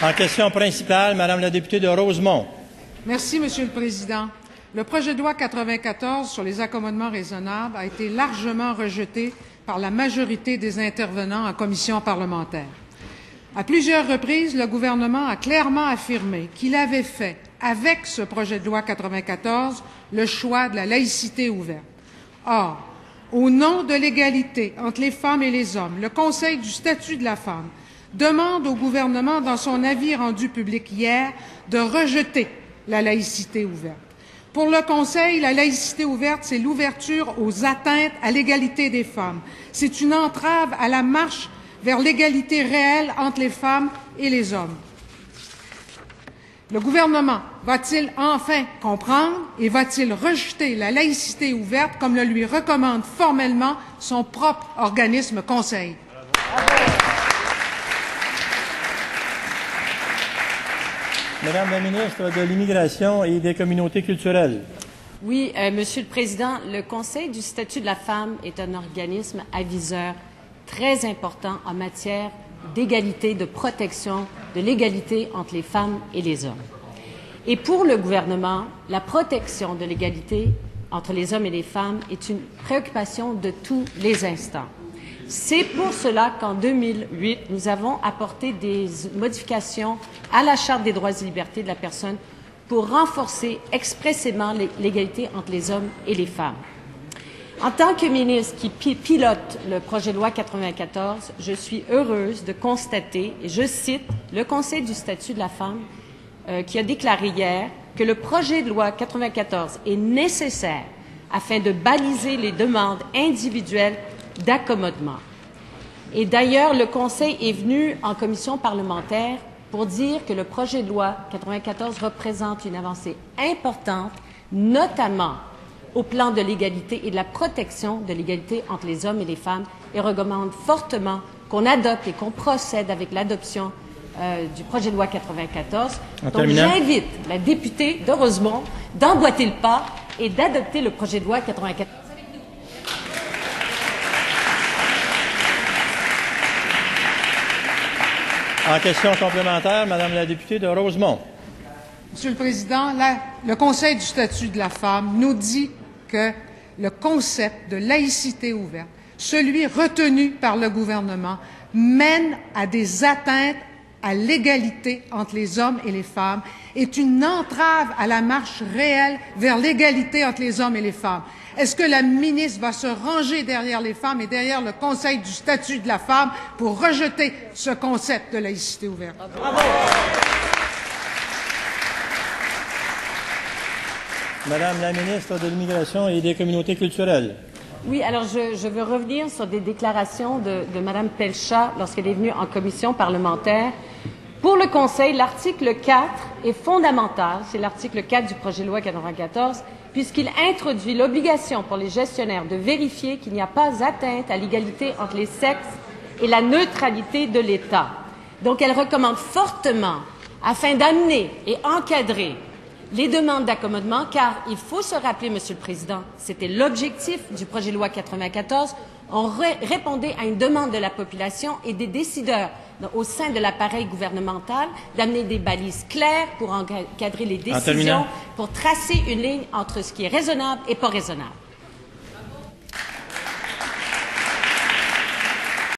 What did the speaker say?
En question principale, Madame la députée de Rosemont. Merci, Monsieur le Président. Le projet de loi 94 sur les accommodements raisonnables a été largement rejeté par la majorité des intervenants en commission parlementaire. À plusieurs reprises, le gouvernement a clairement affirmé qu'il avait fait, avec ce projet de loi 94, le choix de la laïcité ouverte. Or, au nom de l'égalité entre les femmes et les hommes, le Conseil du statut de la femme demande au gouvernement, dans son avis rendu public hier, de rejeter la laïcité ouverte. Pour le Conseil, la laïcité ouverte, c'est l'ouverture aux atteintes à l'égalité des femmes. C'est une entrave à la marche vers l'égalité réelle entre les femmes et les hommes. Le gouvernement va-t-il enfin comprendre et va-t-il rejeter la laïcité ouverte comme le lui recommande formellement son propre organisme Conseil? Madame la ministre de l'Immigration et des Communautés culturelles. Oui, Monsieur le Président, le Conseil du statut de la femme est un organisme aviseur très important en matière d'égalité, de protection, de l'égalité entre les femmes et les hommes. Et pour le gouvernement, la protection de l'égalité entre les hommes et les femmes est une préoccupation de tous les instants. C'est pour cela qu'en 2008, nous avons apporté des modifications à la Charte des droits et libertés de la personne pour renforcer expressément l'égalité entre les hommes et les femmes. En tant que ministre qui pilote le projet de loi 94, je suis heureuse de constater, et je cite le Conseil du statut de la femme qui a déclaré hier que le projet de loi 94 est nécessaire afin de baliser les demandes individuelles d'accommodement. Et d'ailleurs, le Conseil est venu en commission parlementaire pour dire que le projet de loi 94 représente une avancée importante, notamment au plan de l'égalité et de la protection de l'égalité entre les hommes et les femmes, et recommande fortement qu'on adopte et qu'on procède avec l'adoption du projet de loi 94. Donc j'invite la députée de Rosemont d'emboîter le pas et d'adopter le projet de loi 94. En question complémentaire, Madame la députée de Rosemont. Monsieur le Président, le Conseil du statut de la femme nous dit que le concept de laïcité ouverte, celui retenu par le gouvernement, mène à des atteintes à l'égalité entre les hommes et les femmes, est une entrave à la marche réelle vers l'égalité entre les hommes et les femmes. Est-ce que la ministre va se ranger derrière les femmes et derrière le Conseil du statut de la femme pour rejeter ce concept de laïcité ouverte? Bravo. Madame la ministre de l'Immigration et des Communautés culturelles. Oui, alors je veux revenir sur des déclarations de Mme Pelchat lorsqu'elle est venue en commission parlementaire. Pour le Conseil, l'article 4 est fondamental, c'est l'article 4 du projet de loi 94, puisqu'il introduit l'obligation pour les gestionnaires de vérifier qu'il n'y a pas atteinte à l'égalité entre les sexes et la neutralité de l'État. Donc, elle recommande fortement, afin d'amener et encadrer les demandes d'accommodement, car il faut se rappeler, Monsieur le Président, c'était l'objectif du projet de loi 94, on répondait à une demande de la population et des décideurs au sein de l'appareil gouvernemental d'amener des balises claires pour encadrer les décisions, pour tracer une ligne entre ce qui est raisonnable et pas raisonnable.